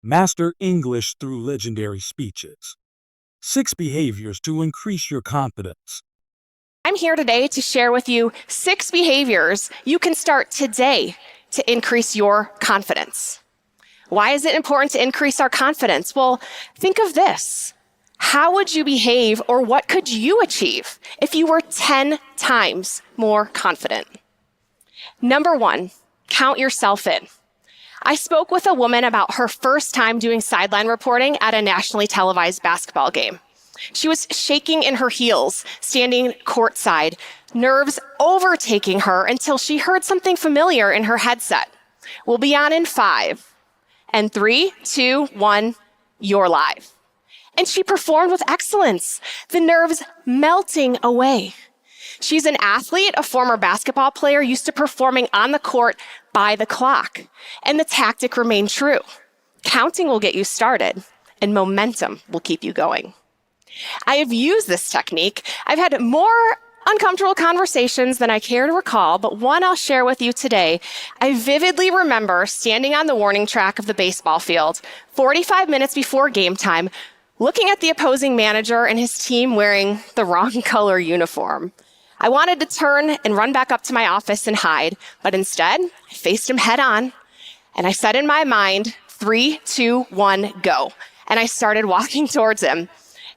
Master English through legendary speeches. 6 behaviors to increase your confidence. I'm here today to share with you 6 behaviors you can start today to increase your confidence. Why is it important to increase our confidence? Well, think of this. How would you behave, or what could you achieve if you were 10 times more confident? Number 1, count yourself in. I spoke with a woman about her first time doing sideline reporting at a nationally televised basketball game. She was shaking in her heels, standing courtside, nerves overtaking her until she heard something familiar in her headset. We'll be on in 5. And 3, 2, 1, you're live. And she performed with excellence, the nerves melting away. She's an athlete, a former basketball player used to performing on the court by the clock. And the tactic remained true. Counting will get you started, and momentum will keep you going. I have used this technique. I've had more uncomfortable conversations than I care to recall, but one I'll share with you today. I vividly remember standing on the warning track of the baseball field, 45 minutes before game time, looking at the opposing manager and his team wearing the wrong color uniform. I wanted to turn and run back up to my office and hide, but instead, I faced him head on, and I said in my mind, 3, 2, 1, go. And I started walking towards him.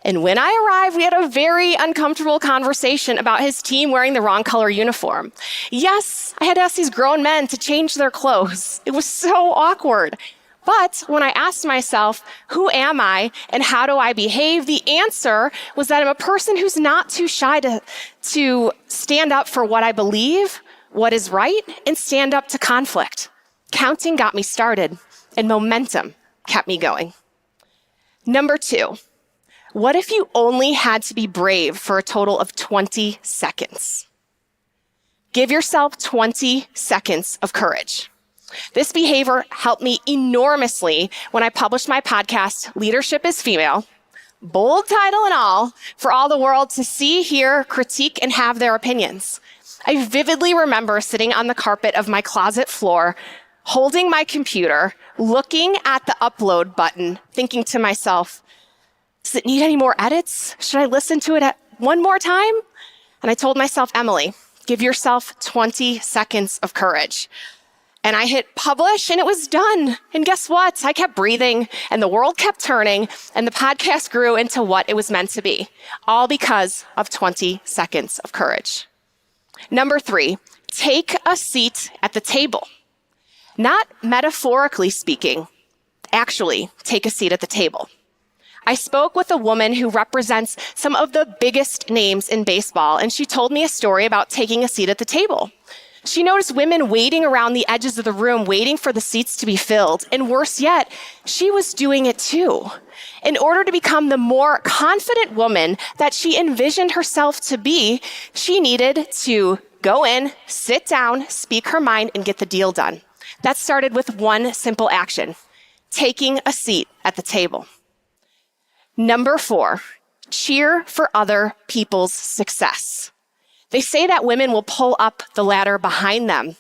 And when I arrived, we had a very uncomfortable conversation about his team wearing the wrong color uniform. Yes, I had asked these grown men to change their clothes. It was so awkward. But when I asked myself, who am I and how do I behave? The answer was that I'm a person who's not too shy to stand up for what I believe, what is right, and stand up to conflict. Counting got me started, and momentum kept me going. Number 2, what if you only had to be brave for a total of 20 seconds? Give yourself 20 seconds of courage. This behavior helped me enormously when I published my podcast, Leadership is Female, bold title and all, for all the world to see, hear, critique, and have their opinions. I vividly remember sitting on the carpet of my closet floor, holding my computer, looking at the upload button, thinking to myself, does it need any more edits? Should I listen to it one more time? And I told myself, Emily, give yourself 20 seconds of courage. And I hit publish and it was done. And guess what? I kept breathing and the world kept turning and the podcast grew into what it was meant to be, all because of 20 seconds of courage. Number 3, take a seat at the table. Not metaphorically speaking, actually take a seat at the table. I spoke with a woman who represents some of the biggest names in baseball, and she told me a story about taking a seat at the table. She noticed women waiting around the edges of the room, waiting for the seats to be filled. And worse yet, she was doing it too. In order to become the more confident woman that she envisioned herself to be, she needed to go in, sit down, speak her mind, and get the deal done. That started with one simple action, taking a seat at the table. Number 4, cheer for other people's success. They say that women will pull up the ladder behind them.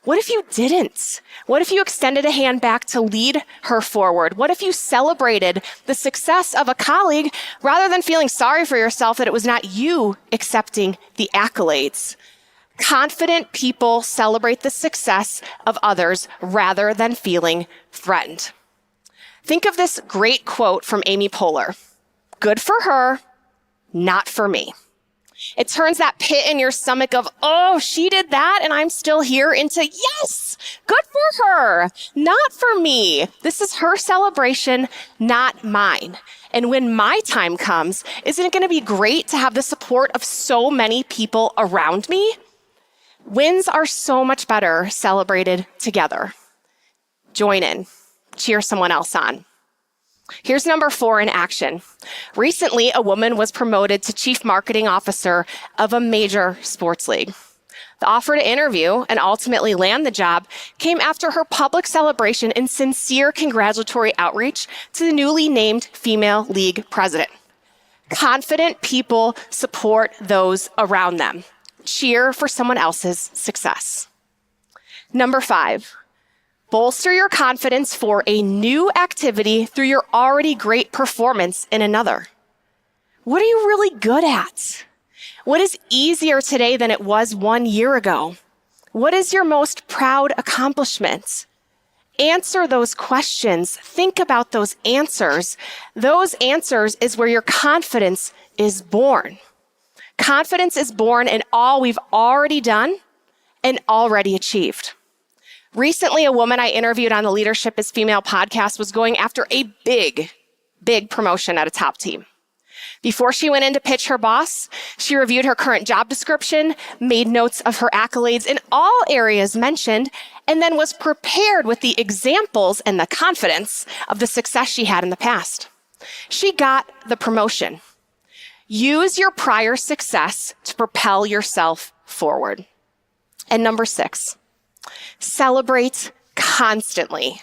What if you didn't? What if you extended a hand back to lead her forward? What if you celebrated the success of a colleague rather than feeling sorry for yourself that it was not you accepting the accolades? Confident people celebrate the success of others rather than feeling threatened. Think of this great quote from Amy Poehler. Good for her, not for me. It turns that pit in your stomach of, oh, she did that and I'm still here into, yes, good for her, not for me. This is her celebration, not mine. And when my time comes, isn't it going to be great to have the support of so many people around me? Wins are so much better celebrated together. Join in, cheer someone else on. Here's number 4 in action. Recently, a woman was promoted to chief marketing officer of a major sports league. The offer to interview and ultimately land the job came after her public celebration and sincere congratulatory outreach to the newly named female league president. Confident people support those around them. Cheer for someone else's success. Number 5, Bolster your confidence for a new activity through your already great performance in another. What are you really good at? What is easier today than it was 1 year ago? What is your most proud accomplishment? Answer those questions. Think about those answers. Those answers is where your confidence is born. Confidence is born in all we've already done and already achieved. Recently, a woman I interviewed on the Leadership is Female podcast was going after a big promotion at a top team. Before she went in to pitch her boss, she reviewed her current job description, made notes of her accolades in all areas mentioned, and then was prepared with the examples and the confidence of the success she had in the past. She got the promotion. Use your prior success to propel yourself forward. And number 6, celebrate constantly.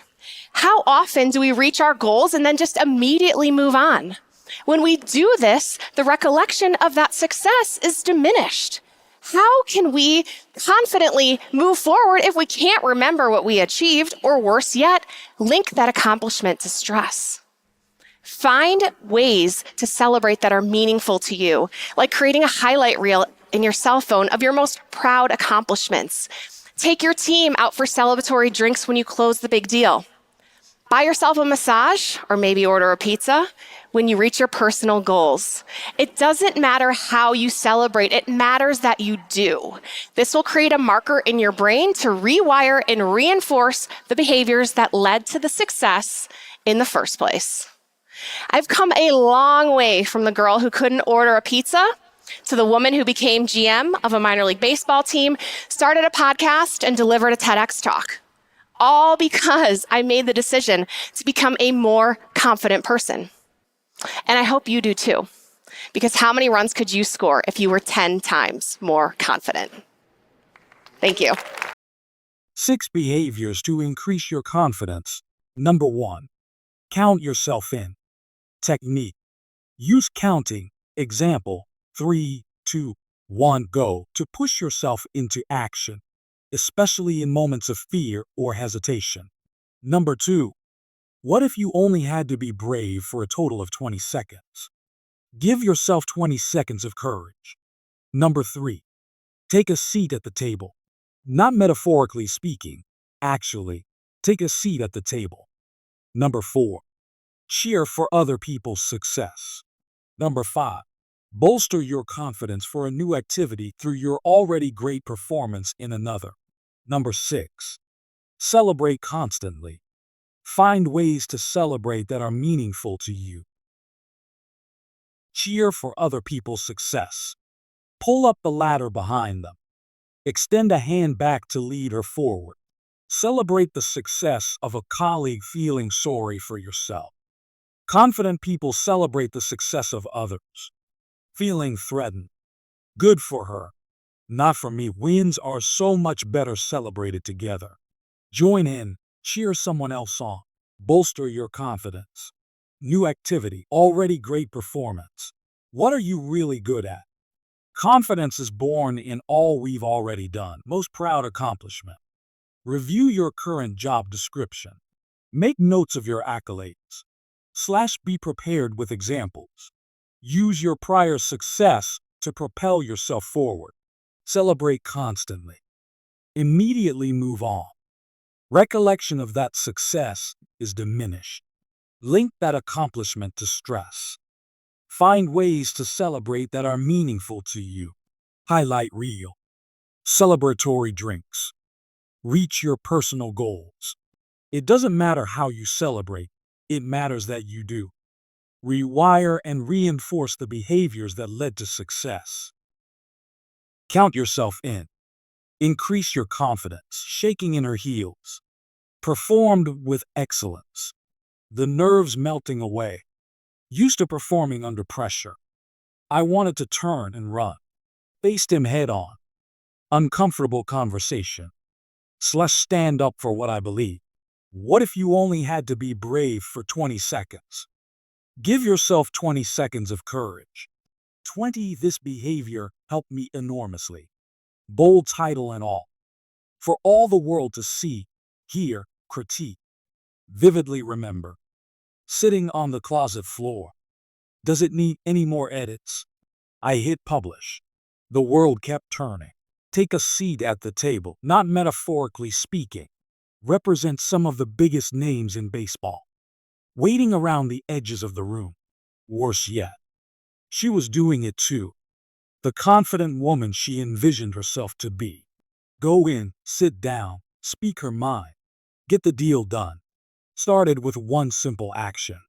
How often do we reach our goals and then just immediately move on? When we do this, the recollection of that success is diminished. How can we confidently move forward if we can't remember what we achieved, or worse yet, link that accomplishment to stress? Find ways to celebrate that are meaningful to you, like creating a highlight reel in your cell phone of your most proud accomplishments. Take your team out for celebratory drinks when you close the big deal. Buy yourself a massage, or maybe order a pizza when you reach your personal goals. It doesn't matter how you celebrate, it matters that you do. This will create a marker in your brain to rewire and reinforce the behaviors that led to the success in the first place. I've come a long way from the girl who couldn't order a pizza to the woman who became GM of a minor league baseball team, started a podcast, and delivered a TEDx talk. All because I made the decision to become a more confident person. And I hope you do too, because how many runs could you score if you were 10 times more confident? Thank you. 6 behaviors to increase your confidence. Number 1, count yourself in. Technique. Use counting, example, 3, 2, 1, go, to push yourself into action, especially in moments of fear or hesitation. Number 2, what if you only had to be brave for a total of 20 seconds? Give yourself 20 seconds of courage. Number 3, take a seat at the table. Not metaphorically speaking, actually, take a seat at the table. Number 4, cheer for other people's success. Number 5, bolster your confidence for a new activity through your already great performance in another. Number 6, celebrate constantly. Find ways to celebrate that are meaningful to you. Cheer for other people's success. Pull up the ladder behind them. Extend a hand back to lead her forward. Celebrate the success of a colleague feeling sorry for yourself. Confident people celebrate the success of others. Feeling threatened. Good for her. Not for me. Wins are so much better celebrated together. Join in. Cheer someone else on. Bolster your confidence. New activity. Already great performance. What are you really good at? Confidence is born in all we've already done. Most proud accomplishment. Review your current job description. Make notes of your accolades. Be prepared with examples. Use your prior success to propel yourself forward. Celebrate constantly. Immediately move on. Recollection of that success is diminished. Link that accomplishment to stress. Find ways to celebrate that are meaningful to you. Highlight reel. Celebratory drinks. Reach your personal goals. It doesn't matter how you celebrate, it matters that you do. Rewire and reinforce the behaviors that led to success. Count yourself in. Increase your confidence, shaking in her heels. Performed with excellence. The nerves melting away. Used to performing under pressure. I wanted to turn and run. Faced him head on. Uncomfortable conversation. Stand up for what I believe. What if you only had to be brave for 20 seconds? Give yourself 20 seconds of courage. 20. This behavior helped me enormously. Bold title and all. For all the world to see, hear, critique. Vividly remember. Sitting on the closet floor. Does it need any more edits? I hit publish. The world kept turning. Take a seat at the table, not metaphorically speaking. Represent some of the biggest names in baseball. Waiting around the edges of the room. Worse yet, she was doing it too. The confident woman she envisioned herself to be. Go in, sit down, speak her mind. Get the deal done. Started with one simple action.